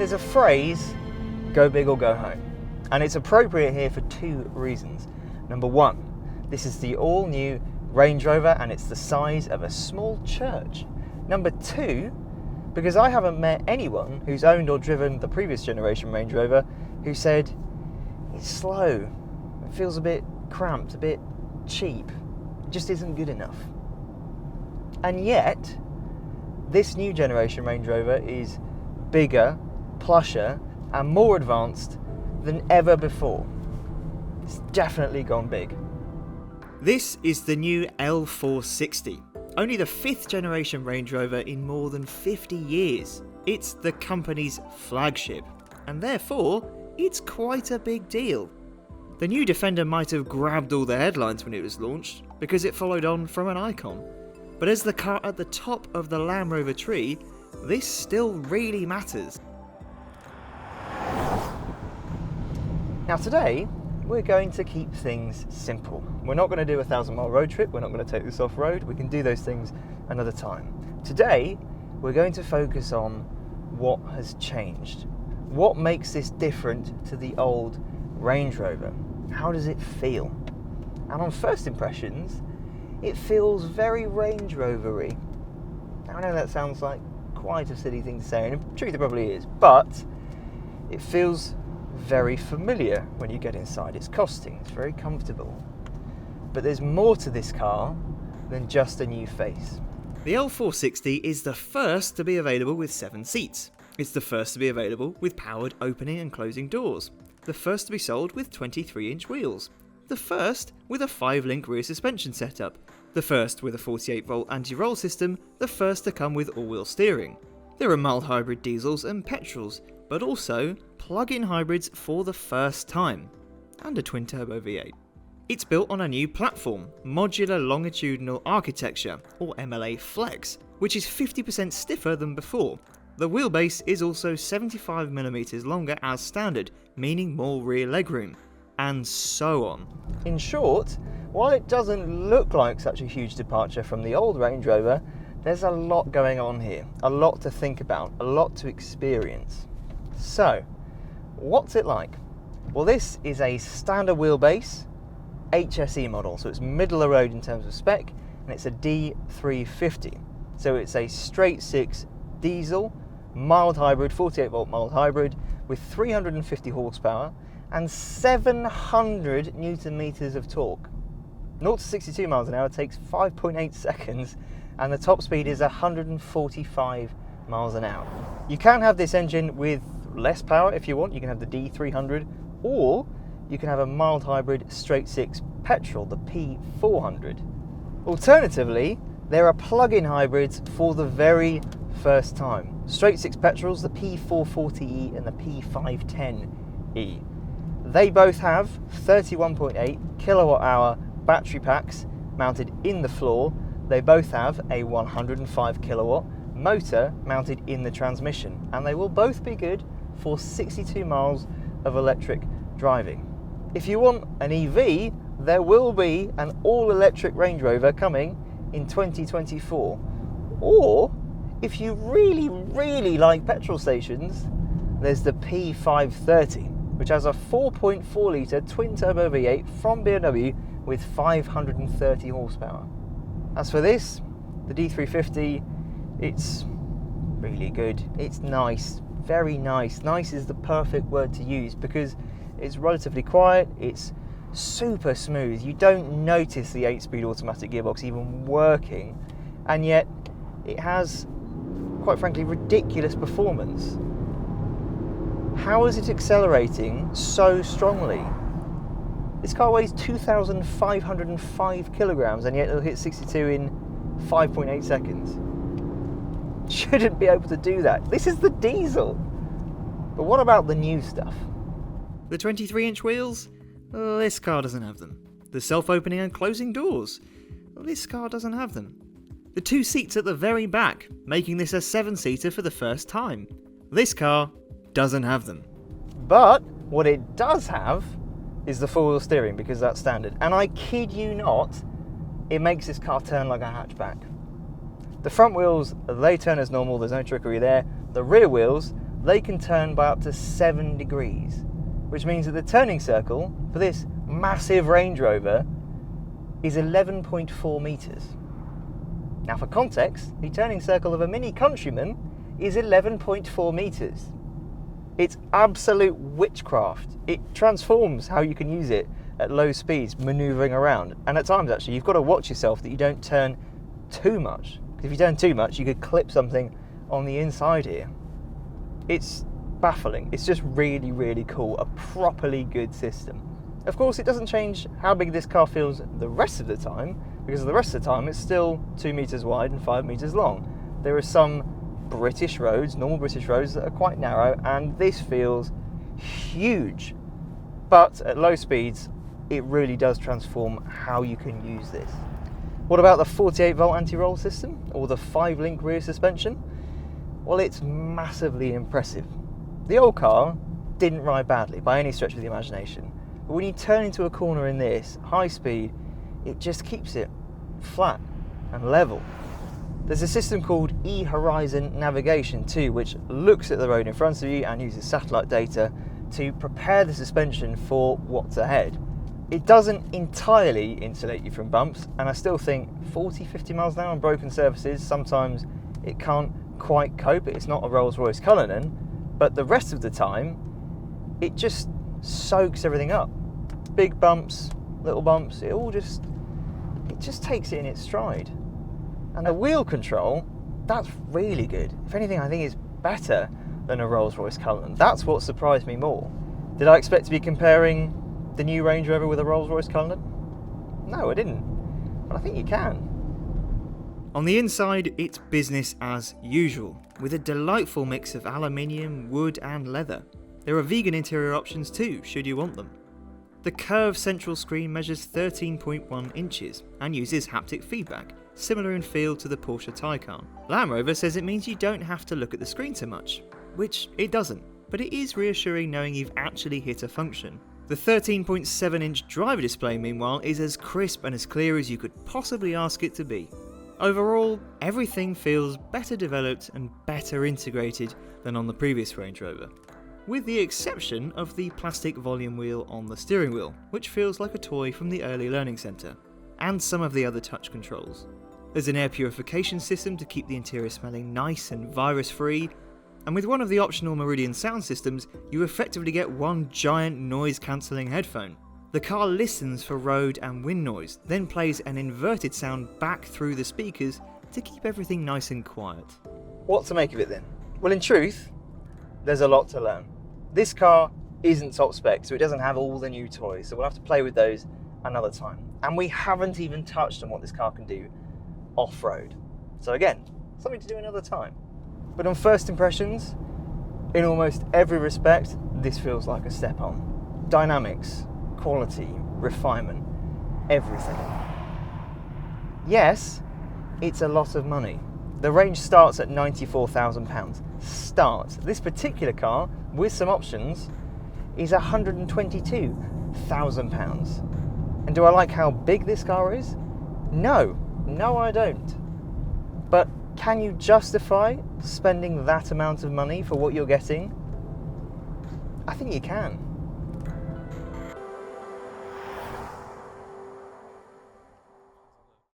There's a phrase, go big or go home. And it's appropriate here for two reasons. Number one, this is the all-new Range Rover and it's the size of a small church. Number two, because I haven't met anyone who's owned or driven the previous generation Range Rover who said, it's slow, it feels a bit cramped, a bit cheap, it just isn't good enough. And yet, this new generation Range Rover is bigger, plusher, and more advanced than ever before. It's definitely gone big. This is the new L460, only the 5th generation Range Rover in more than 50 years. It's the company's flagship, and therefore, it's quite a big deal. The new Defender might have grabbed all the headlines when it was launched, because it followed on from an icon. But as the car at the top of the Land Rover tree, this still really matters. Now today, we're going to keep things simple. We're not going to do a 1,000-mile road trip, we're not going to take this off-road, we can do those things another time. Today, we're going to focus on what has changed. What makes this different to the old Range Rover? How does it feel? And on first impressions, it feels very Range Rover-y. Now I know that sounds like quite a silly thing to say, and in truth it probably is, but it feels very familiar when you get inside. It's costing, it's very comfortable. But there's more to this car than just a new face. The L460 is the first to be available with 7 seats. It's the first to be available with powered opening and closing doors. The first to be sold with 23-inch wheels. The first with a 5-link rear suspension setup. The first with a 48-volt anti-roll system, the first to come with all-wheel steering. There are mild hybrid diesels and petrols, but also plug-in hybrids for the first time, and a twin-turbo V8. It's built on a new platform, Modular Longitudinal Architecture, or MLA Flex, which is 50% stiffer than before. The wheelbase is also 75mm longer as standard, meaning more rear legroom, and so on. In short, while it doesn't look like such a huge departure from the old Range Rover, there's a lot going on here, a lot to think about, a lot to experience. So, what's it like? Well, this is a standard wheelbase HSE model, so it's middle of the road in terms of spec, and it's a D350. So it's a straight 6 diesel, mild hybrid, 48-volt mild hybrid, with 350 horsepower and 700 newton meters of torque. 0 to 62 miles an hour takes 5.8 seconds, and the top speed is 145 miles an hour. You can have this engine with less power if you want. You can have the D300, or you can have a mild hybrid straight 6 petrol, the P400. Alternatively, there are plug-in hybrids for the very first time. Straight 6 petrols, the P440E and the P510E. They both have 31.8 kilowatt hour battery packs mounted in the floor. They both have a 105 kilowatt motor mounted in the transmission, and they will both be good for 62 miles of electric driving. If you want an EV, there will be an all-electric Range Rover coming in 2024. Or, if you really, really like petrol stations, there's the P530, which has a 4.4 litre twin-turbo V8 from BMW with 530 horsepower. As for this, the D350, it's really good. It's nice, very nice. Nice is the perfect word to use because it's relatively quiet, it's super smooth. You don't notice the 8-speed automatic gearbox even working, and yet it has, quite frankly, ridiculous performance. How is it accelerating so strongly? This car weighs 2,505 kilograms, and yet it'll hit 62 in 5.8 seconds. Shouldn't be able to do that. This is the diesel. But what about the new stuff? The 23-inch wheels? This car doesn't have them. The self-opening and closing doors? This car doesn't have them. The 2 seats at the very back, making this a 7-seater for the first time. This car doesn't have them. But what it does have is the 4-wheel steering, because that's standard. And I kid you not, it makes this car turn like a hatchback. The front wheels, they turn as normal, there's no trickery there. The rear wheels, they can turn by up to 7 degrees, which means that the turning circle for this massive Range Rover is 11.4 metres. Now for context, the turning circle of a Mini Countryman is 11.4 metres. It's absolute witchcraft. It transforms how you can use it at low speeds, manoeuvring around. And at times actually, you've got to watch yourself that you don't turn too much. Because if you turn too much, you could clip something on the inside here. It's baffling. It's just really, really cool. A properly good system. Of course, it doesn't change how big this car feels the rest of the time, because the rest of the time it's still 2 metres wide and 5 metres long. There are some British roads, normal British roads, that are quite narrow, and this feels huge. But at low speeds, it really does transform how you can use this. What about the 48-volt anti-roll system, or the 5-link rear suspension? Well, it's massively impressive. The old car didn't ride badly by any stretch of the imagination, but when you turn into a corner in this, high speed, it just keeps it flat and level. There's a system called E-Horizon Navigation too, which looks at the road in front of you and uses satellite data to prepare the suspension for what's ahead. It doesn't entirely insulate you from bumps, and I still think 40-50 miles an hour on broken surfaces, sometimes it can't quite cope. It's not a Rolls-Royce Cullinan, but the rest of the time, it just soaks everything up. Big bumps, little bumps, it just takes it in its stride. And the wheel control, that's really good. If anything, I think it's better than a Rolls-Royce Cullinan. That's what surprised me more. Did I expect to be comparing the new Range Rover with a Rolls-Royce Cullinan? No, I didn't. But I think you can. On the inside, it's business as usual, with a delightful mix of aluminium, wood and leather. There are vegan interior options too, should you want them. The curved central screen measures 13.1 inches and uses haptic feedback, similar in feel to the Porsche Taycan. Land Rover says it means you don't have to look at the screen so much, which it doesn't, but it is reassuring knowing you've actually hit a function. The 13.7-inch driver display, meanwhile, is as crisp and as clear as you could possibly ask it to be. Overall, everything feels better developed and better integrated than on the previous Range Rover, with the exception of the plastic volume wheel on the steering wheel, which feels like a toy from the early learning centre, and some of the other touch controls. There's an air purification system to keep the interior smelling nice and virus-free, and with one of the optional Meridian sound systems, you effectively get one giant noise-cancelling headphone. The car listens for road and wind noise, then plays an inverted sound back through the speakers to keep everything nice and quiet. What to make of it then? Well, in truth, there's a lot to learn. This car isn't top spec, so it doesn't have all the new toys, so we'll have to play with those another time. And we haven't even touched on what this car can do off-road. So again, something to do another time. But on first impressions, in almost every respect, this feels like a step on. Dynamics, quality, refinement, everything. Yes, it's a lot of money. The range starts at £94,000. Starts. This particular car, with some options, is £122,000. And do I like how big this car is? No, I don't. But can you justify spending that amount of money for what you're getting? I think you can.